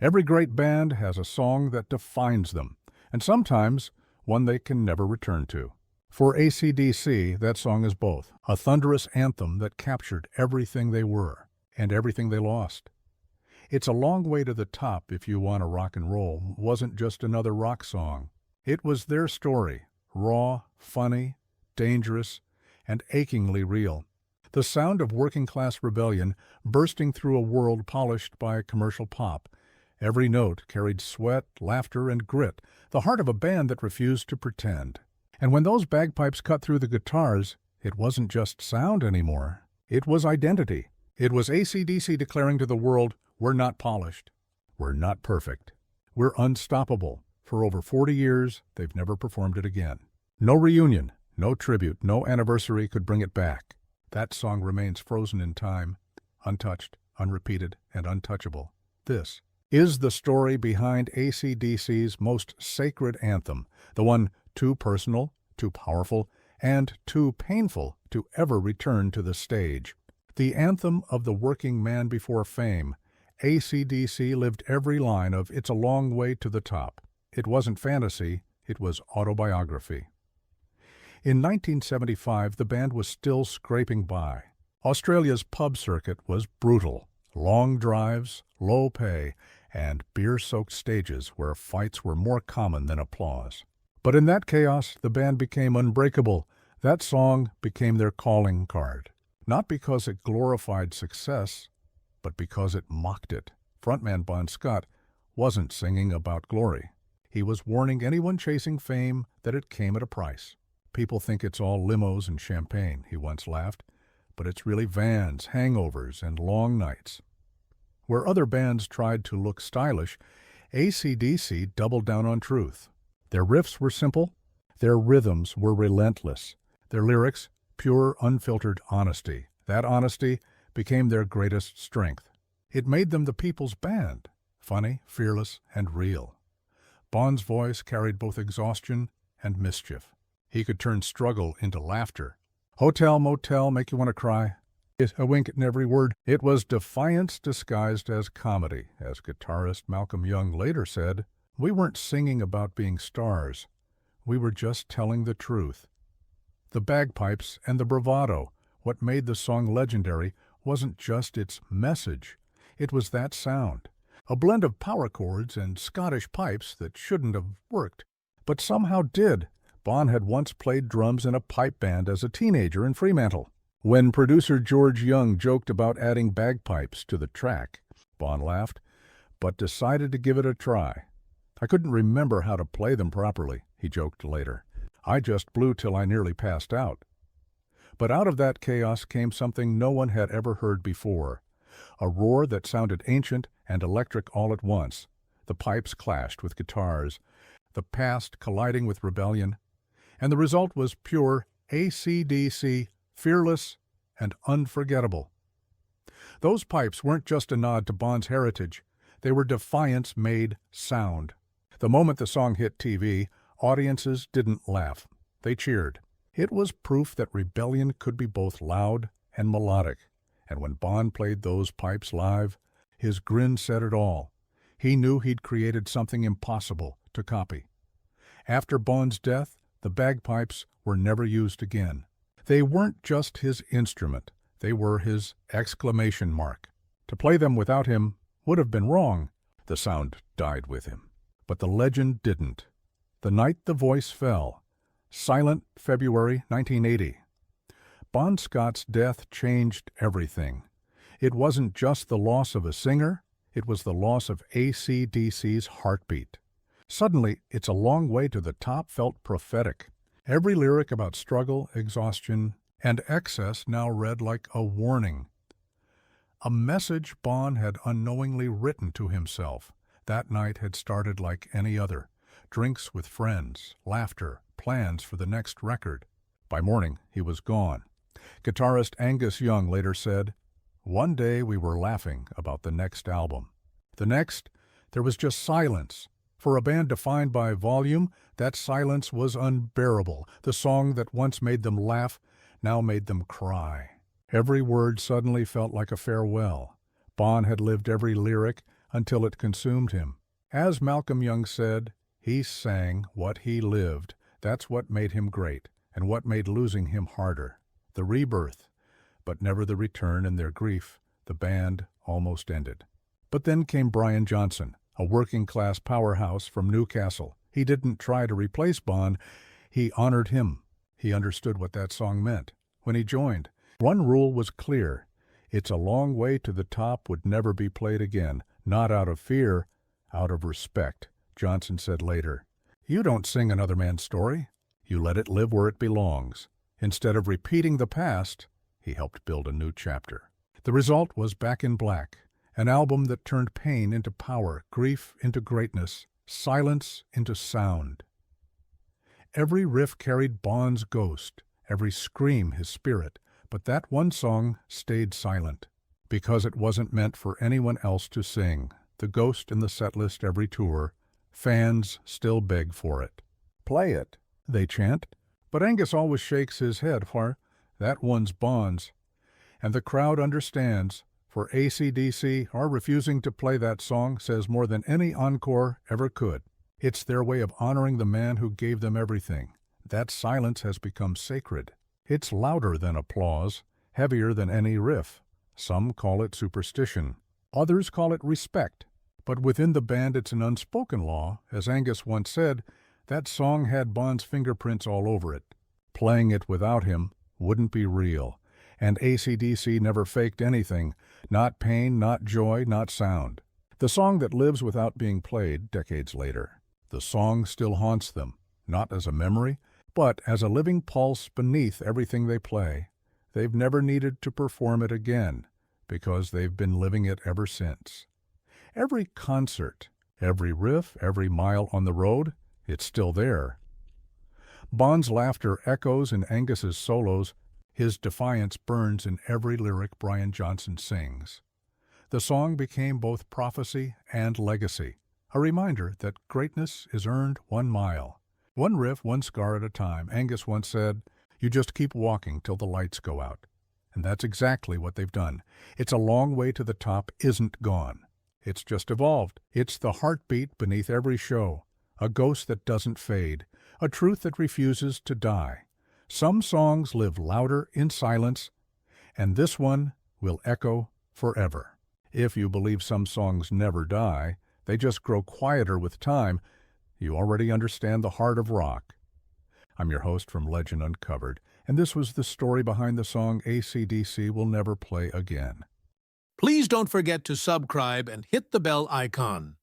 Every great band has a song that defines them, and sometimes one they can never return to. For AC/DC, that song is both a thunderous anthem that captured everything they were and everything they lost. It's a long way to the top if you want to rock and roll wasn't just another rock song. It was their story, raw, funny, dangerous, and achingly real. The sound of working-class rebellion bursting through a world polished by commercial pop. Every note carried sweat, laughter, and grit, the heart of a band that refused to pretend. And when those bagpipes cut through the guitars, it wasn't just sound anymore. It was identity. It was AC/DC declaring to the world, we're not polished. We're not perfect. We're unstoppable. For over 40 years, they've never performed it again. No reunion, no tribute, no anniversary could bring it back. That song remains frozen in time, untouched, unrepeated, and untouchable. This is the story behind AC/DC's most sacred anthem, the one too personal, too powerful, and too painful to ever return to the stage. The anthem of the working man before fame. AC/DC lived every line of It's a Long Way to the Top. It wasn't fantasy, it was autobiography. In 1975, the band was still scraping by. Australia's pub circuit was brutal. Long drives, low pay, and beer-soaked stages where fights were more common than applause. But in that chaos, the band became unbreakable. That song became their calling card. Not because it glorified success, but because it mocked it. Frontman Bon Scott wasn't singing about glory. He was warning anyone chasing fame that it came at a price. People think it's all limos and champagne, he once laughed, but it's really vans, hangovers, and long nights. Where other bands tried to look stylish, AC/DC doubled down on truth. Their riffs were simple, their rhythms were relentless, their lyrics pure, unfiltered honesty. That honesty became their greatest strength. It made them the people's band, funny, fearless, and real. Bon's voice carried both exhaustion and mischief. He could turn struggle into laughter. Hotel, motel, make you want to cry. A wink at every word. It was defiance disguised as comedy. As guitarist Malcolm Young later said, we weren't singing about being stars. We were just telling the truth. The bagpipes and the bravado, what made the song legendary, wasn't just its message. It was that sound. A blend of power chords and Scottish pipes that shouldn't have worked, but somehow did. Bon had once played drums in a pipe band as a teenager in Fremantle. When producer George Young joked about adding bagpipes to the track, Bon laughed, but decided to give it a try. I couldn't remember how to play them properly, he joked later. I just blew till I nearly passed out. But out of that chaos came something no one had ever heard before. A roar that sounded ancient and electric all at once. The pipes clashed with guitars, the past colliding with rebellion, and the result was pure AC/DC, fearless and unforgettable. Those pipes weren't just a nod to Bon's heritage. They were defiance made sound. The moment the song hit TV, audiences didn't laugh. They cheered. It was proof that rebellion could be both loud and melodic. And when Bon played those pipes live, his grin said it all. He knew he'd created something impossible to copy. After Bon's death, the bagpipes were never used again. They weren't just his instrument, they were his exclamation mark. To play them without him would have been wrong. The sound died with him. But the legend didn't. The night the voice fell, silent February 1980. Bon Scott's death changed everything. It wasn't just the loss of a singer, it was the loss of AC/DC's heartbeat. Suddenly, It's a Long Way to the Top felt prophetic. Every lyric about struggle, exhaustion, and excess now read like a warning. A message Bon had unknowingly written to himself. That night had started like any other. Drinks with friends, laughter, plans for the next record. By morning, he was gone. Guitarist Angus Young later said, "One day we were laughing about the next album. The next, there was just silence. For a band defined by volume, that silence was unbearable. The song that once made them laugh now made them cry. Every word suddenly felt like a farewell. Bon had lived every lyric until it consumed him. As Malcolm Young said, he sang what he lived. That's what made him great, and what made losing him harder. The rebirth, but never the return. In their grief, the band almost ended. But then came Brian Johnson, a working-class powerhouse from Newcastle. He didn't try to replace Bon, he honored him. He understood what that song meant. When he joined, one rule was clear. It's a long way to the top would never be played again, not out of fear, out of respect. Johnson said later, "You don't sing another man's story. You let it live where it belongs." Instead of repeating the past, he helped build a new chapter. The result was Back in Black, an album that turned pain into power, grief into greatness, silence into sound. Every riff carried Bon's ghost, every scream his spirit, but that one song stayed silent, because it wasn't meant for anyone else to sing. The ghost in the setlist every tour, fans still beg for it. "Play it," they chant, but Angus always shakes his head, for that one's Bon's. And the crowd understands, for AC/DC, our refusing to play that song says more than any encore ever could. It's their way of honoring the man who gave them everything. That silence has become sacred. It's louder than applause, heavier than any riff. Some call it superstition. Others call it respect. But within the band it's an unspoken law. As Angus once said, that song had Bon's fingerprints all over it. Playing it without him wouldn't be real. And AC/DC never faked anything. Not pain, not joy, not sound. The song that lives without being played decades later. The song still haunts them, not as a memory, but as a living pulse beneath everything they play. They've never needed to perform it again, because they've been living it ever since. Every concert, every riff, every mile on the road, it's still there. Bon's laughter echoes in Angus's solos. His defiance burns in every lyric Brian Johnson sings. The song became both prophecy and legacy, a reminder that greatness is earned 1 mile. One riff, one scar at a time. Angus once said, "You just keep walking till the lights go out." And that's exactly what they've done. It's a long way to the top isn't gone. It's just evolved. It's the heartbeat beneath every show, a ghost that doesn't fade, a truth that refuses to die. Some songs live louder in silence, and this one will echo forever. If you believe some songs never die, they just grow quieter with time, you already understand the heart of rock. I'm your host from Legend Uncovered, and this was the story behind the song AC/DC Will Never Play Again. Please don't forget to subscribe and hit the bell icon.